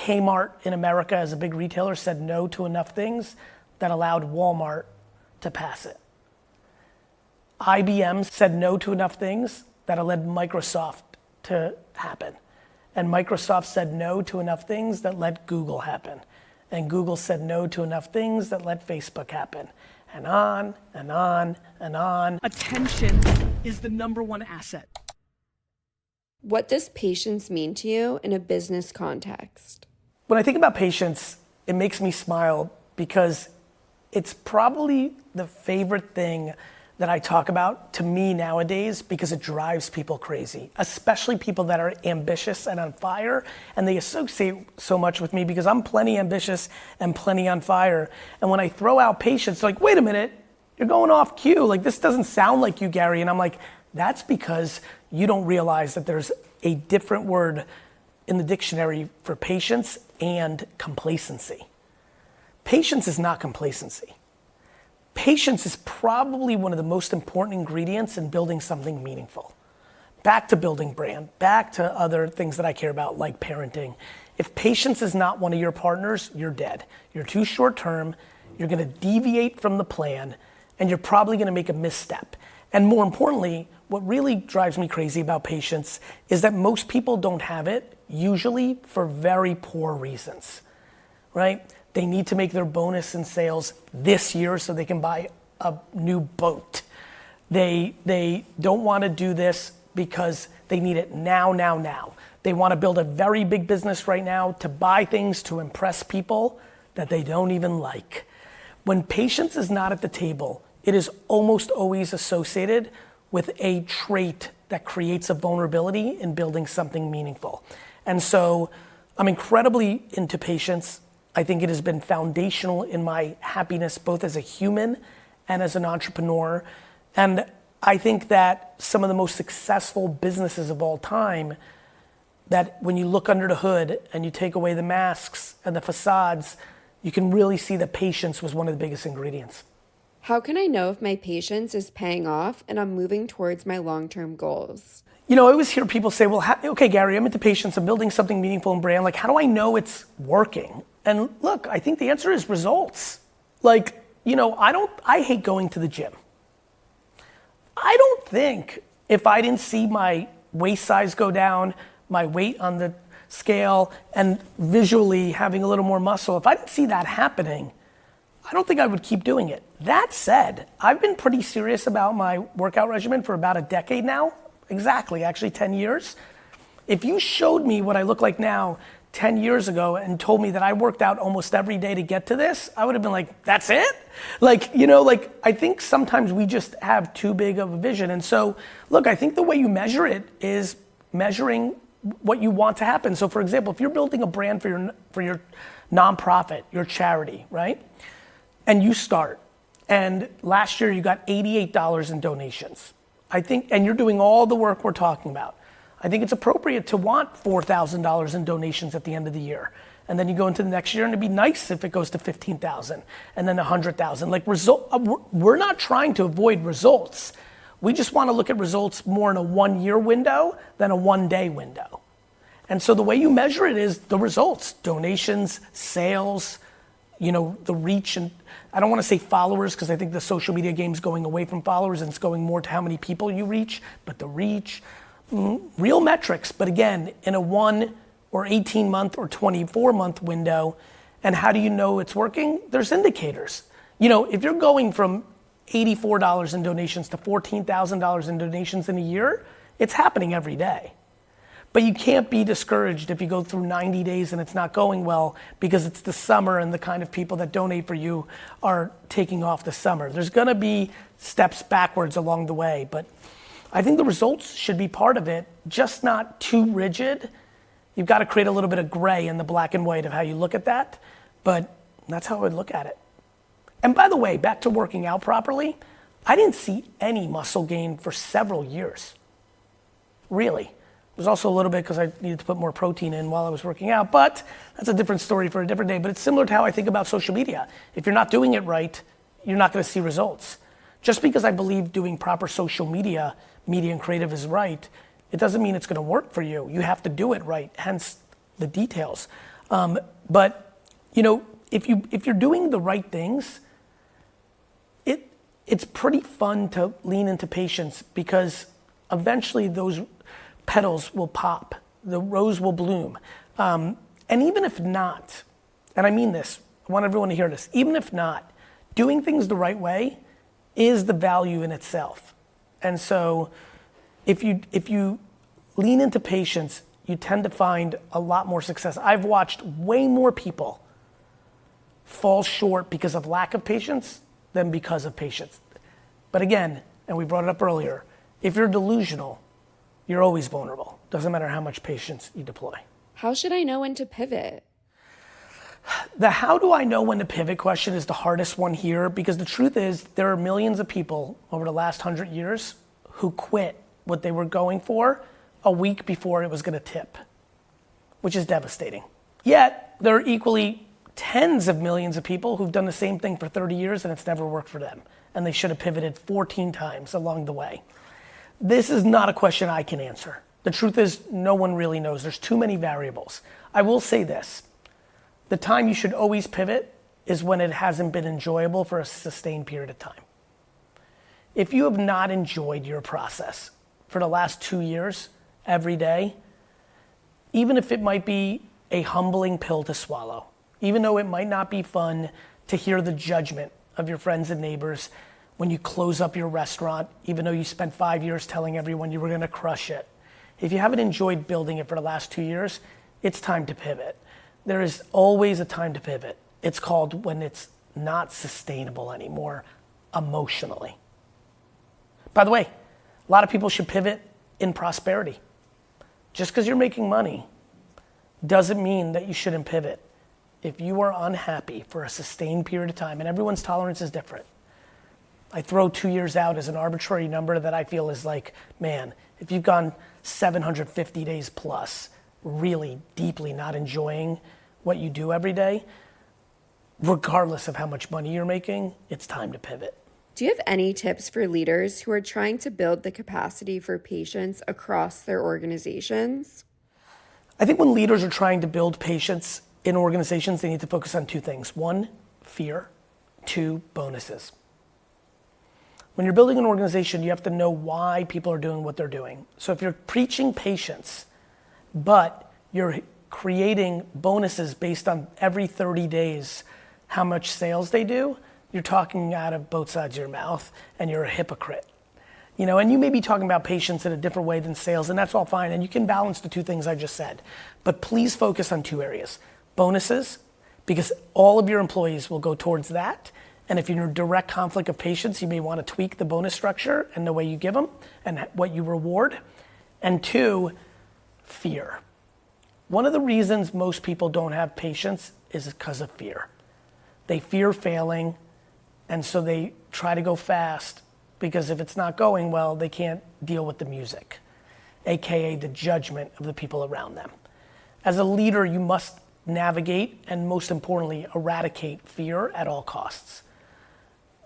Kmart in America as a big retailer said no to enough things that allowed Walmart to pass it. IBM said no to enough things that led Microsoft to happen. And Microsoft said no to enough things that let Google happen. And Google said no to enough things that let Facebook happen. And on and on and on. Attention is the number one asset. What does patience mean to you in a business context? When I think about patience, it makes me smile because it's probably the favorite thing that I talk about to me nowadays because it drives people crazy, especially people that are ambitious and on fire, and they associate so much with me because I'm plenty ambitious and plenty on fire. And when I throw out patience, they're like, wait a minute, you're going off cue. Like, this doesn't sound like you, Gary. And I'm like, that's because you don't realize that there's a different word in the dictionary for patience and complacency. Patience is not complacency. Patience is probably one of the most important ingredients in building something meaningful. Back to building brand, back to other things that I care about, like parenting. If patience is not one of your partners, you're dead. You're too short term, you're gonna deviate from the plan, and you're probably gonna make a misstep. And more importantly, what really drives me crazy about patience is that most people don't have it, usually for very poor reasons, right? They need to make their bonus in sales this year so they can buy a new boat. They don't want to do this because they need it now. They want to build a very big business right now to buy things to impress people that they don't even like. When patience is not at the table, it is almost always associated with a trait that creates a vulnerability in building something meaningful. And so I'm incredibly into patience. I think it has been foundational in my happiness, both as a human and as an entrepreneur. And I think that some of the most successful businesses of all time, that when you look under the hood and you take away the masks and the facades, you can really see that patience was one of the biggest ingredients. How can I know if my patience is paying off and I'm moving towards my long-term goals? You know, I always hear people say, well, okay, Gary, I'm into patience, I'm building something meaningful in brand. Like, how do I know it's working? And look, I think the answer is results. Like, you know, I hate going to the gym. I don't think if I didn't see my waist size go down, my weight on the scale, and visually having a little more muscle, if I didn't see that happening, I don't think I would keep doing it. That said, I've been pretty serious about my workout regimen for about a decade now. Exactly, actually 10 years. If you showed me what I look like now 10 years ago and told me that I worked out almost every day to get to this, I would have been like, that's it? Like, you know, like, I think sometimes we just have too big of a vision. And so, look, I think the way you measure it is measuring what you want to happen. So for example, if you're building a brand for your nonprofit, your charity, right? And you start, and last year you got $88 in donations. I think, and you're doing all the work we're talking about. I think it's appropriate to want $4,000 in donations at the end of the year. And then you go into the next year and it'd be nice if it goes to 15,000 and then 100,000. Like, we're not trying to avoid results. We just want to look at results more in a 1 year window than a 1 day window. And so the way you measure it is the results, donations, sales, you know, the reach, and I don't want to say followers because I think the social media game's going away from followers and it's going more to how many people you reach, but the reach, real metrics, but again, in a 1 or 18 month or 24 month window. And how do you know it's working? There's indicators. You know, if you're going from $84 in donations to $14,000 in donations in a year, it's happening every day. But you can't be discouraged if you go through 90 days and it's not going well because it's the summer and the kind of people that donate for you are taking off the summer. There's gonna be steps backwards along the way, but I think the results should be part of it, just not too rigid. You've got to create a little bit of gray in the black and white of how you look at that, but that's how I would look at it. And by the way, back to working out properly, I didn't see any muscle gain for several years. Really. It was also a little bit because I needed to put more protein in while I was working out, but that's a different story for a different day. But it's similar to how I think about social media. If you're not doing it right, you're not going to see results. Just because I believe doing proper social media and creative is right, it doesn't mean it's going to work for you. You have to do it right, hence the details. But if you're doing the right things, it's pretty fun to lean into patience because eventually those petals will pop, the rose will bloom. And even if not, and I mean this, I want everyone to hear this, even if not, doing things the right way is the value in itself. And so if you lean into patience, you tend to find a lot more success. I've watched way more people fall short because of lack of patience than because of patience. But again, and we brought it up earlier, if you're delusional, you're always vulnerable. Doesn't matter how much patience you deploy. How should I know when to pivot? The how do I know when to pivot question is the hardest one here because the truth is there are millions of people over the last 100 years who quit what they were going for a week before it was going to tip, which is devastating. Yet there are equally tens of millions of people who've done the same thing for 30 years and it's never worked for them. And they should have pivoted 14 times along the way. This is not a question I can answer. The truth is no one really knows. There's too many variables. I will say this. The time you should always pivot is when it hasn't been enjoyable for a sustained period of time. If you have not enjoyed your process for the last 2 years, every day, even if it might be a humbling pill to swallow, even though it might not be fun to hear the judgment of your friends and neighbors when you close up your restaurant, even though you spent 5 years telling everyone you were gonna crush it. If you haven't enjoyed building it for the last 2 years, it's time to pivot. There is always a time to pivot. It's called when it's not sustainable anymore emotionally. By the way, a lot of people should pivot in prosperity. Just because you're making money doesn't mean that you shouldn't pivot. If you are unhappy for a sustained period of time, and everyone's tolerance is different. I throw 2 years out as an arbitrary number that I feel is like, man, if you've gone 750 days plus, really deeply not enjoying what you do every day, regardless of how much money you're making, it's time to pivot. Do you have any tips for leaders who are trying to build the capacity for patience across their organizations? I think when leaders are trying to build patience in organizations, they need to focus on two things. One, fear. Two, bonuses. When you're building an organization, you have to know why people are doing what they're doing. So if you're preaching patience, but you're creating bonuses based on every 30 days how much sales they do, you're talking out of both sides of your mouth and you're a hypocrite. And you may be talking about patience in a different way than sales, and that's all fine, and you can balance the two things I just said. But please focus on two areas. Bonuses, because all of your employees will go towards that, and if you're in a direct conflict of patience, you may want to tweak the bonus structure and the way you give them and what you reward. And two, fear. One of the reasons most people don't have patience is because of fear. They fear failing, and so they try to go fast because if it's not going well, they can't deal with the music, AKA the judgment of the people around them. As a leader, you must navigate and most importantly, eradicate fear at all costs.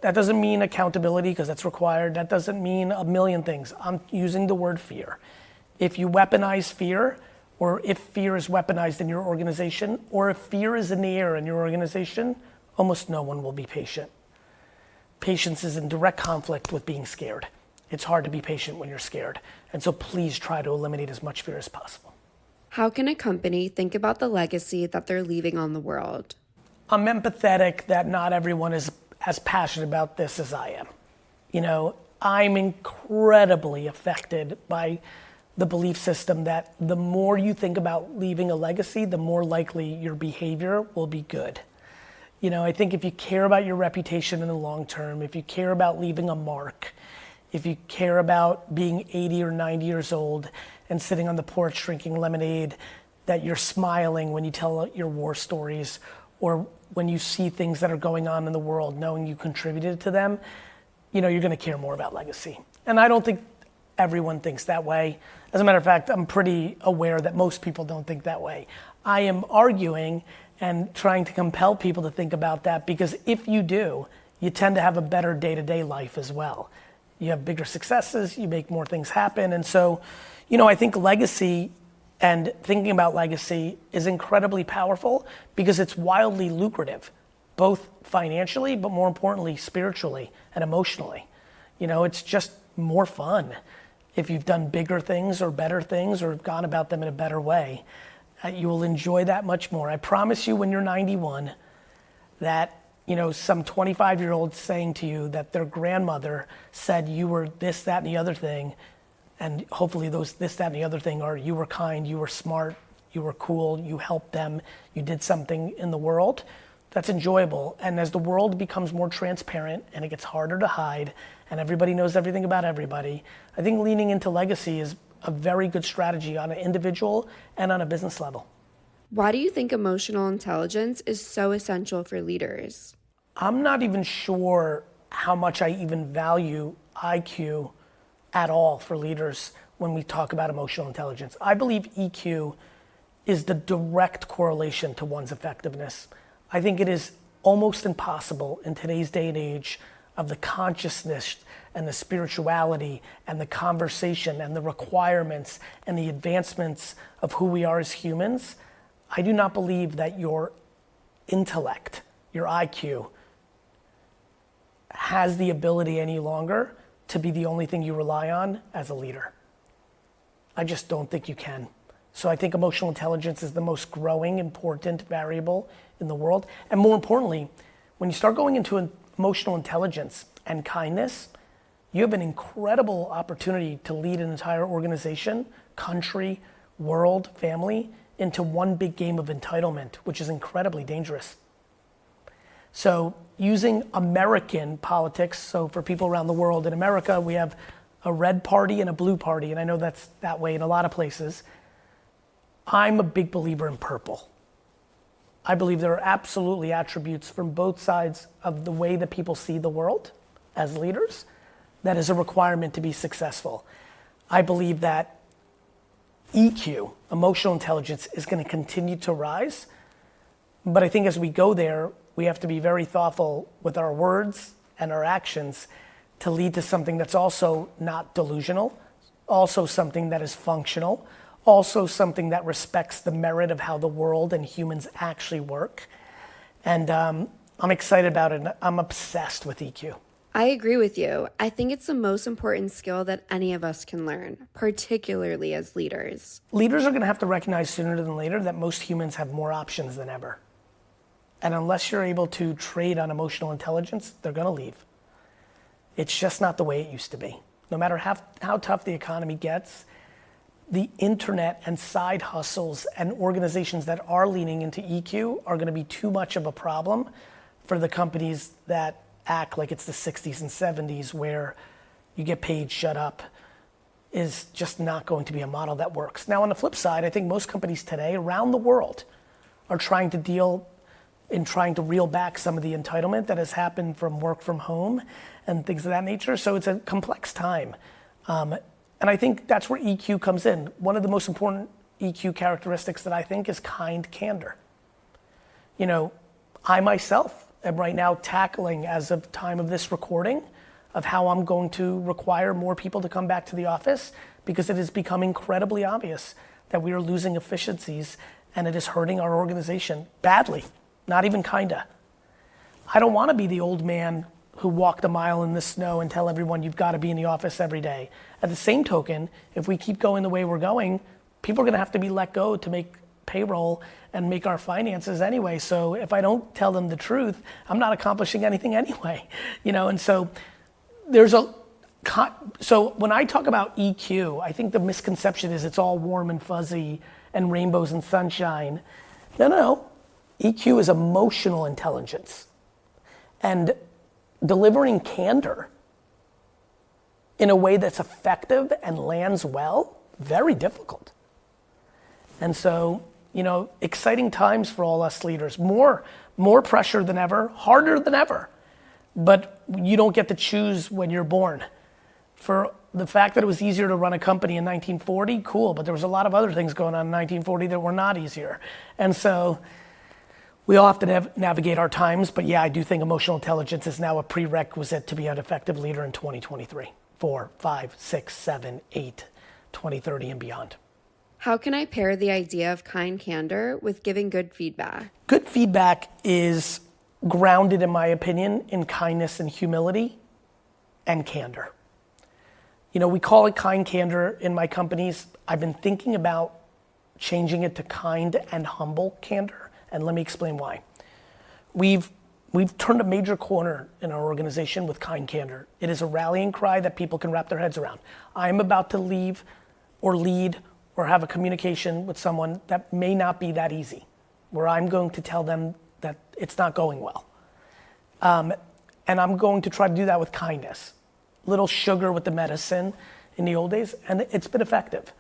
That doesn't mean accountability because that's required. That doesn't mean a million things. I'm using the word fear. If you weaponize fear, or if fear is weaponized in your organization, or if fear is in the air in your organization, almost no one will be patient. Patience is in direct conflict with being scared. It's hard to be patient when you're scared. And so please try to eliminate as much fear as possible. How can a company think about the legacy that they're leaving on the world? I'm empathetic that not everyone is as passionate about this as I am. I'm incredibly affected by the belief system that the more you think about leaving a legacy, the more likely your behavior will be good. I think if you care about your reputation in the long term, if you care about leaving a mark, if you care about being 80 or 90 years old and sitting on the porch drinking lemonade, that you're smiling when you tell your war stories, or when you see things that are going on in the world, knowing you contributed to them, you're going to care more about legacy. And I don't think everyone thinks that way. As a matter of fact, I'm pretty aware that most people don't think that way. I am arguing and trying to compel people to think about that because if you do, you tend to have a better day-to-day life as well. You have bigger successes, you make more things happen. And so, I think legacy And thinking about legacy is incredibly powerful because it's wildly lucrative, both financially, but more importantly, spiritually and emotionally. It's just more fun if you've done bigger things or better things or gone about them in a better way. You will enjoy that much more. I promise you, when you're 91, that some 25-year-old saying to you that their grandmother said you were this, that, and the other thing, and hopefully those this, that, and the other thing are you were kind, you were smart, you were cool, you helped them, you did something in the world. That's enjoyable. And as the world becomes more transparent and it gets harder to hide and everybody knows everything about everybody, I think leaning into legacy is a very good strategy on an individual and on a business level. Why do you think emotional intelligence is so essential for leaders? I'm not even sure how much I even value IQ at all for leaders when we talk about emotional intelligence. I believe EQ is the direct correlation to one's effectiveness. I think it is almost impossible in today's day and age of the consciousness and the spirituality and the conversation and the requirements and the advancements of who we are as humans. I do not believe that your intellect, your IQ, has the ability any longer to be the only thing you rely on as a leader. I just don't think you can. So I think emotional intelligence is the most growing, important variable in the world. And more importantly, when you start going into emotional intelligence and kindness, you have an incredible opportunity to lead an entire organization, country, world, family into one big game of entitlement, which is incredibly dangerous. So using American politics, so for people around the world, in America, we have a red party and a blue party, and I know that's that way in a lot of places. I'm a big believer in purple. I believe there are absolutely attributes from both sides of the way that people see the world as leaders that is a requirement to be successful. I believe that EQ, emotional intelligence, is going to continue to rise. But I think as we go there, we have to be very thoughtful with our words and our actions to lead to something that's also not delusional, also something that is functional, also something that respects the merit of how the world and humans actually work. And I'm excited about it. I'm obsessed with EQ. I agree with you. I think it's the most important skill that any of us can learn, particularly as leaders. Leaders are going to have to recognize sooner than later that most humans have more options than ever. And unless you're able to trade on emotional intelligence, they're going to leave. It's just not the way it used to be. No matter how tough the economy gets, the internet and side hustles and organizations that are leaning into EQ are going to be too much of a problem for the companies that act like it's the 60s and 70s where you get paid, shut up, is just not going to be a model that works. Now, on the flip side, I think most companies today around the world are trying to reel back some of the entitlement that has happened from work from home and things of that nature. So it's a complex time. And I think that's where EQ comes in. One of the most important EQ characteristics that I think is kind candor. I myself am right now tackling, as of time of this recording, of how I'm going to require more people to come back to the office because it has become incredibly obvious that we are losing efficiencies and it is hurting our organization badly, not even kinda. I don't want to be the old man who walked a mile in the snow and tell everyone you've got to be in the office every day. At the same token, if we keep going the way we're going, people are going to have to be let go to make payroll and make our finances anyway. So if I don't tell them the truth, I'm not accomplishing anything anyway. And so so when I talk about EQ, I think the misconception is it's all warm and fuzzy and rainbows and sunshine. No. EQ is emotional intelligence. And delivering candor in a way that's effective and lands well, very difficult. And so, exciting times for all us leaders. More pressure than ever, harder than ever. But you don't get to choose when you're born. For the fact that it was easier to run a company in 1940, cool, but there was a lot of other things going on in 1940 that were not easier. And so we all have to navigate our times, but yeah, I do think emotional intelligence is now a prerequisite to be an effective leader in 2023, 4, 5, 6, 7, 8, 2030 and beyond. How can I pair the idea of kind candor with giving good feedback? Good feedback is grounded, in my opinion, in kindness and humility and candor. We call it kind candor in my companies. I've been thinking about changing it to kind and humble candor, and let me explain why. We've turned a major corner in our organization with kind candor. It is a rallying cry that people can wrap their heads around. I'm about to leave or lead or have a communication with someone that may not be that easy, where I'm going to tell them that it's not going well. And I'm going to try to do that with kindness. Little sugar with the medicine in the old days, and it's been effective.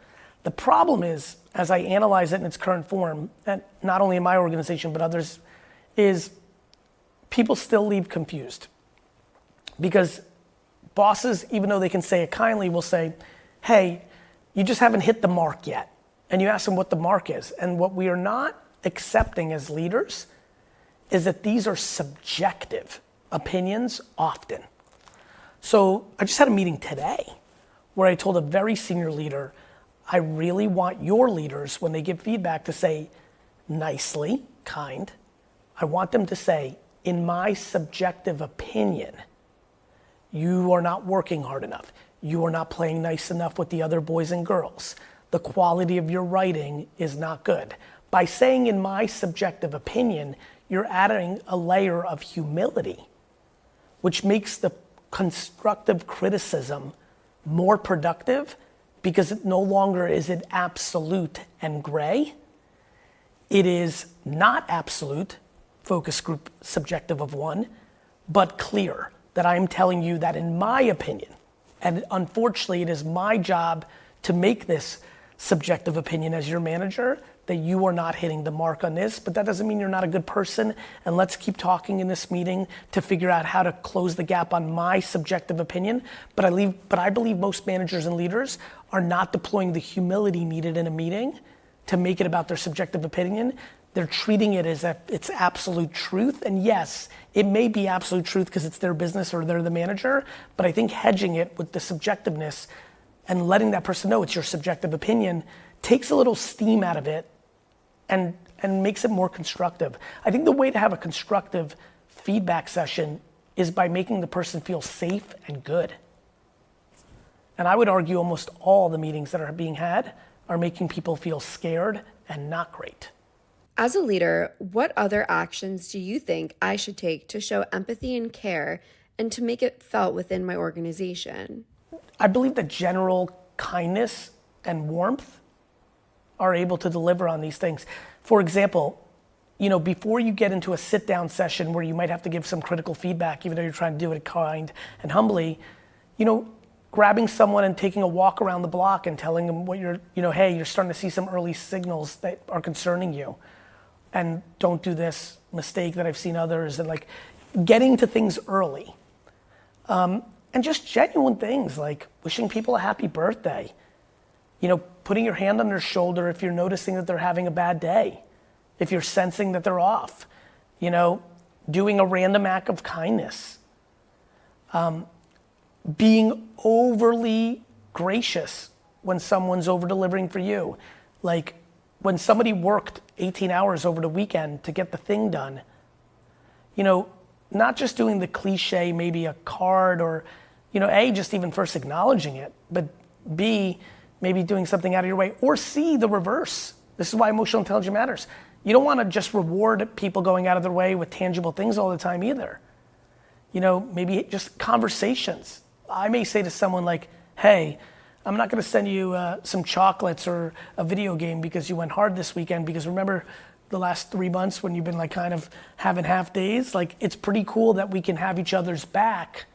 The problem is, as I analyze it in its current form, and not only in my organization but others, is people still leave confused. Because bosses, even though they can say it kindly, will say, hey, you just haven't hit the mark yet. And you ask them what the mark is. And what we are not accepting as leaders is that these are subjective opinions often. So I just had a meeting today where I told a very senior leader, I really want your leaders, when they give feedback, to say nicely, kind. I want them to say, in my subjective opinion, you are not working hard enough. You are not playing nice enough with the other boys and girls. The quality of your writing is not good. By saying in my subjective opinion, you're adding a layer of humility, which makes the constructive criticism more productive, because it no longer is it absolute and gray. It is not absolute, focus group subjective of one, but clear that I'm telling you that in my opinion, and unfortunately it is my job to make this subjective opinion as your manager, that you are not hitting the mark on this, but that doesn't mean you're not a good person, and let's keep talking in this meeting to figure out how to close the gap on my subjective opinion. But I believe most managers and leaders are not deploying the humility needed in a meeting to make it about their subjective opinion. They're treating it as if it's absolute truth, and yes, it may be absolute truth because it's their business or they're the manager, but I think hedging it with the subjectiveness and letting that person know it's your subjective opinion takes a little steam out of it and makes it more constructive. I think the way to have a constructive feedback session is by making the person feel safe and good. And I would argue almost all the meetings that are being had are making people feel scared and not great. As a leader, what other actions do you think I should take to show empathy and care and to make it felt within my organization? I believe that general kindness and warmth are able to deliver on these things. For example, before you get into a sit-down session where you might have to give some critical feedback, even though you're trying to do it kind and humbly, grabbing someone and taking a walk around the block and telling them what hey, you're starting to see some early signals that are concerning you. And don't do this mistake that I've seen others, and getting to things early. And just genuine things like wishing people a happy birthday. Putting your hand on their shoulder if you're noticing that they're having a bad day, if you're sensing that they're off. Doing a random act of kindness. Being overly gracious when someone's over-delivering for you. Like when somebody worked 18 hours over the weekend to get the thing done, not just doing the cliche, maybe a card or, A, just even first acknowledging it, but B, maybe doing something out of your way, or C, the reverse. This is why emotional intelligence matters. You don't want to just reward people going out of their way with tangible things all the time either. Maybe just conversations. I may say to someone like, hey, I'm not going to send you some chocolates or a video game because you went hard this weekend, because remember the last 3 months when you've been kind of having half days? It's pretty cool that we can have each other's back,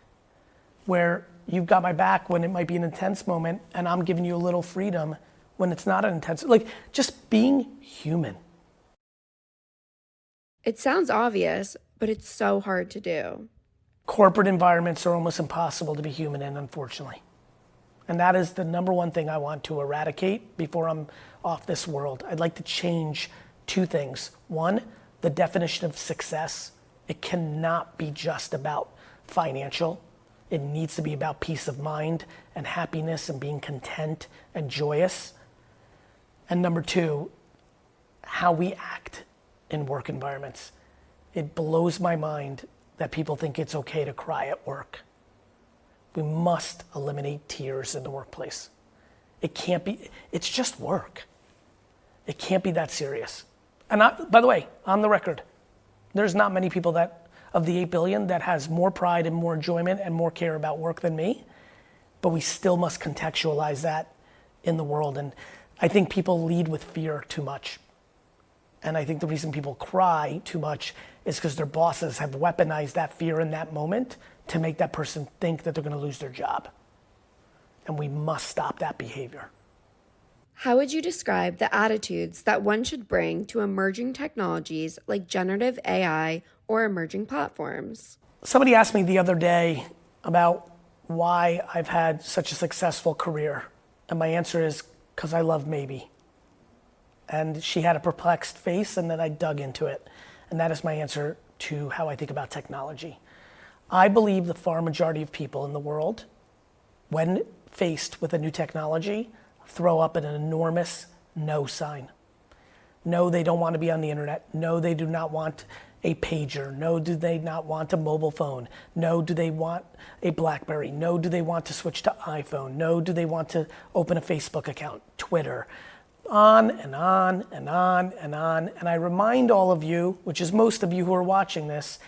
where you've got my back when it might be an intense moment and I'm giving you a little freedom when it's not an intense, just being human. It sounds obvious, but it's so hard to do. Corporate environments are almost impossible to be human in, unfortunately. And that is the number one thing I want to eradicate before I'm off this world. I'd like to change 2 things. One, the definition of success. It cannot be just about financial. It needs to be about peace of mind and happiness and being content and joyous. And number two, how we act in work environments. It blows my mind that people think it's okay to cry at work. We must eliminate tears in the workplace. It can't be, it's just work. It can't be that serious. And by the way, on the record, there's not many people that, of the 8 billion, that has more pride and more enjoyment and more care about work than me, but we still must contextualize that in the world. And I think people lead with fear too much. And I think the reason people cry too much is because their bosses have weaponized that fear in that moment to make that person think that they're going to lose their job. And we must stop that behavior. How would you describe the attitudes that one should bring to emerging technologies like generative AI or emerging platforms? Somebody asked me the other day about why I've had such a successful career. And my answer is because I love maybe. And she had a perplexed face, and then I dug into it. And that is my answer to how I think about technology. I believe the far majority of people in the world, when faced with a new technology, throw up an enormous no sign. No, they don't want to be on the internet. No, they do not want a pager. No, do they not want a mobile phone. No, do they want a BlackBerry. No, do they want to switch to iPhone. No, do they want to open a Facebook account, Twitter. On and on and on and on. And I remind all of you, which is most of you who are watching this,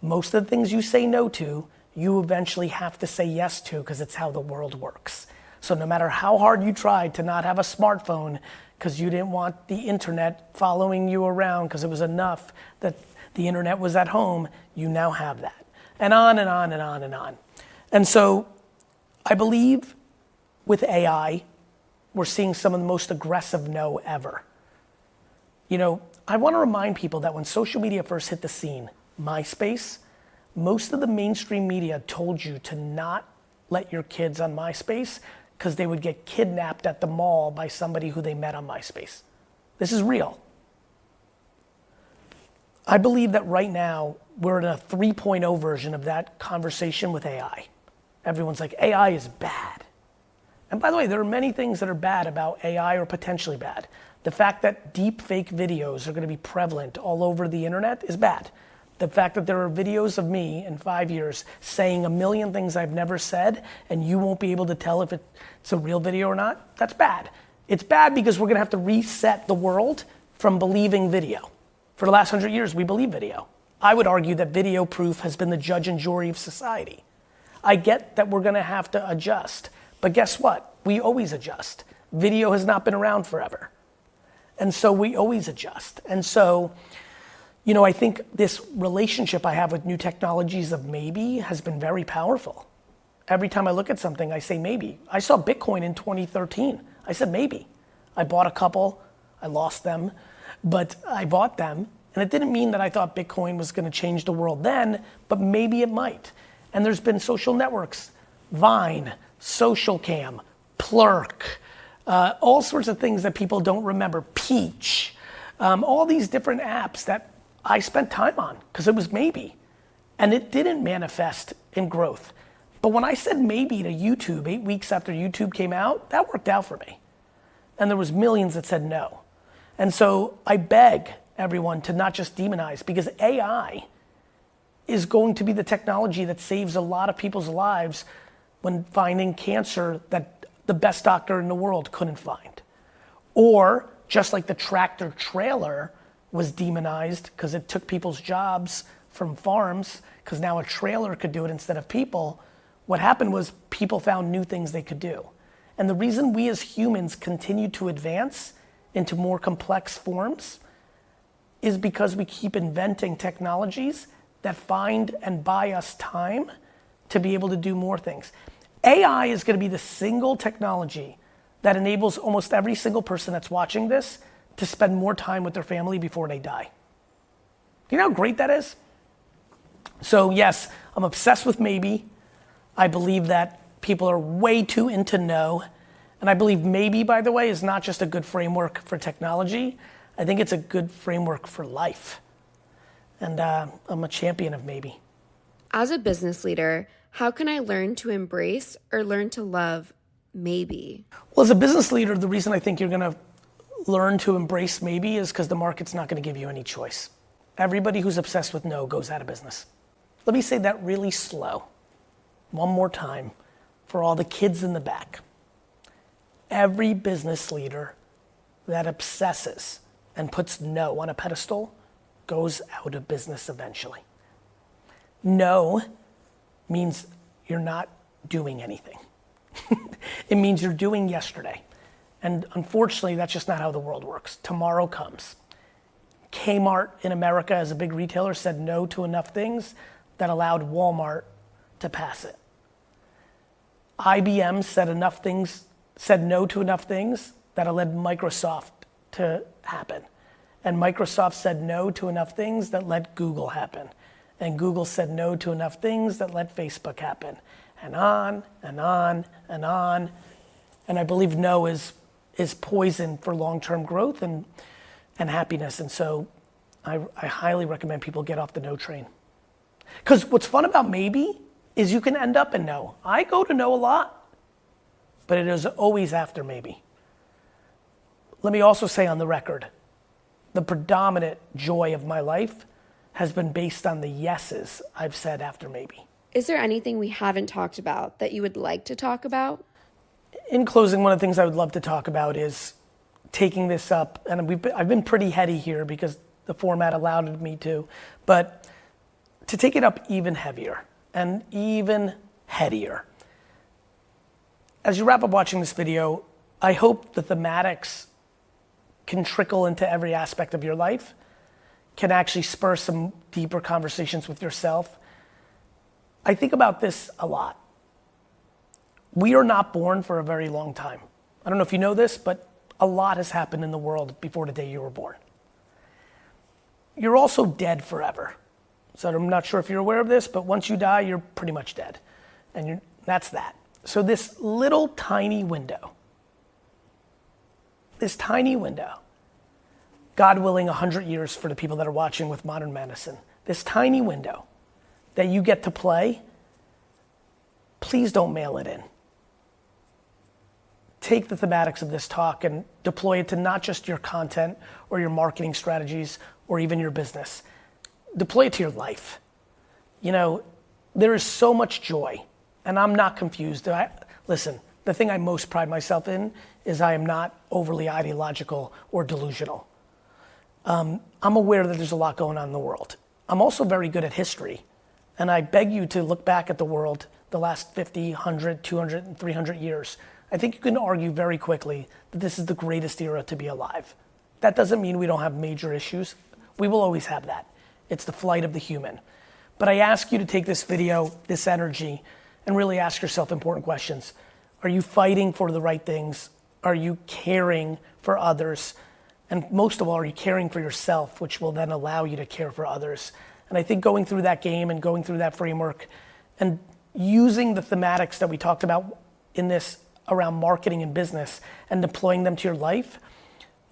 most of the things you say no to, you eventually have to say yes to because it's how the world works. So no matter how hard you tried to not have a smartphone because you didn't want the internet following you around because it was enough that the internet was at home, you now have that. And on and on and on and on. And so I believe with AI, we're seeing some of the most aggressive no ever. You know, I want to remind people that when social media first hit the scene, MySpace, most of the mainstream media told you to not let your kids on MySpace because they would get kidnapped at the mall by somebody who they met on MySpace. This is real. I believe that right now we're in a 3.0 version of that conversation with AI. Everyone's like, AI is bad. And by the way, there are many things that are bad about AI or potentially bad. The fact that deep fake videos are going to be prevalent all over the internet is bad. The fact that there are videos of me in 5 years saying a million things I've never said and you won't be able to tell if it's a real video or not, that's bad. It's bad because we're going to have to reset the world from believing video. For the last 100 years, we believe video. I would argue that video proof has been the judge and jury of society. I get that we're going to have to adjust. But guess what? We always adjust. Video has not been around forever. And so we always adjust. And so, you know, I think this relationship I have with new technologies of maybe has been very powerful. Every time I look at something, I say maybe. I saw Bitcoin in 2013. I said maybe. I bought a couple. I lost them. But I bought them. And it didn't mean that I thought Bitcoin was going to change the world then, but maybe it might. And there's been social networks, Vine, Social Cam, Plurk, all sorts of things that people don't remember, Peach, all these different apps that I spent time on because it was maybe. And it didn't manifest in growth. But when I said maybe to YouTube 8 weeks after YouTube came out, that worked out for me. And there was millions that said no. And so I beg everyone to not just demonize because AI is going to be the technology that saves a lot of people's lives when finding cancer that the best doctor in the world couldn't find. Or just like the tractor trailer was demonized because it took people's jobs from farms because now a trailer could do it instead of people, what happened was people found new things they could do. And the reason we as humans continue to advance into more complex forms is because we keep inventing technologies that find and buy us time to be able to do more things. AI is going to be the single technology that enables almost every single person that's watching this to spend more time with their family before they die. Do you know how great that is? So yes, I'm obsessed with maybe. I believe that people are way too into no. And I believe maybe, by the way, is not just a good framework for technology. I think it's a good framework for life. And I'm a champion of maybe. As a business leader, how can I learn to embrace or learn to love maybe? Well, as a business leader, the reason I think you're going to learn to embrace maybe is because the market's not going to give you any choice. Everybody who's obsessed with no goes out of business. Let me say that really slow. One more time for all the kids in the back. Every business leader that obsesses and puts no on a pedestal goes out of business eventually. No means you're not doing anything. It means you're doing yesterday. And unfortunately, that's just not how the world works. Tomorrow comes. Kmart in America, as a big retailer, said no to enough things that allowed Walmart to pass it. IBM said no to enough things that led Microsoft to happen. And Microsoft said no to enough things that let Google happen. And Google said no to enough things that let Facebook happen. And on and on and on. And I believe no is poison for long-term growth and happiness. And so I highly recommend people get off the no train. Because what's fun about maybe is you can end up in no. I go to no a lot, but it is always after maybe. Let me also say on the record, the predominant joy of my life has been based on the yeses I've said after maybe. Is there anything we haven't talked about that you would like to talk about? In closing, one of the things I would love to talk about is taking this up, and I've been pretty heady here because the format allowed me to, but to take it up even heavier and even headier. As you wrap up watching this video, I hope the thematics can trickle into every aspect of your life, can actually spur some deeper conversations with yourself. I think about this a lot. We are not born for a very long time. I don't know if you know this, but a lot has happened in the world before the day you were born. You're also dead forever. So I'm not sure if you're aware of this, but once you die, you're pretty much dead. And that's that. So this little tiny window, God willing, 100 years for the people that are watching with modern medicine, this tiny window that you get to play, please don't mail it in. Take the thematics of this talk and deploy it to not just your content or your marketing strategies or even your business. Deploy it to your life. You know, there is so much joy, and I'm not confused. Listen, the thing I most pride myself in is I am not overly ideological or delusional. I'm aware that there's a lot going on in the world. I'm also very good at history, and I beg you to look back at the world the last 50, 100, 200, and 300 years. I think you can argue very quickly that this is the greatest era to be alive. That doesn't mean we don't have major issues. We will always have that. It's the flight of the human. But I ask you to take this video, this energy, and really ask yourself important questions. Are you fighting for the right things? Are you caring for others? And most of all, are you caring for yourself, which will then allow you to care for others? And I think going through that game and going through that framework and using the thematics that we talked about in this around marketing and business and deploying them to your life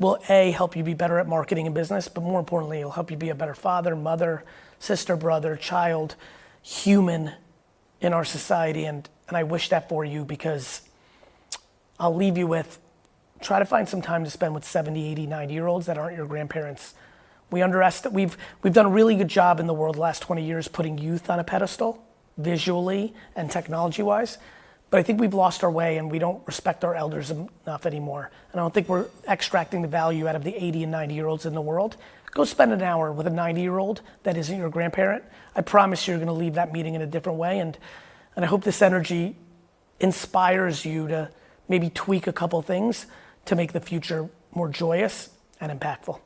will help you be better at marketing and business, but more importantly, it'll help you be a better father, mother, sister, brother, child, human in our society. And I wish that for you, because I'll leave you with, try to find some time to spend with 70, 80, 90-year-olds that aren't your grandparents. We've done a really good job in the world the last 20 years putting youth on a pedestal, visually and technology-wise. But I think we've lost our way and we don't respect our elders enough anymore. And I don't think we're extracting the value out of the 80 and 90-year-olds in the world. Go spend an hour with a 90-year-old that isn't your grandparent. I promise you're going to leave that meeting in a different way. And I hope this energy inspires you to maybe tweak a couple things to make the future more joyous and impactful.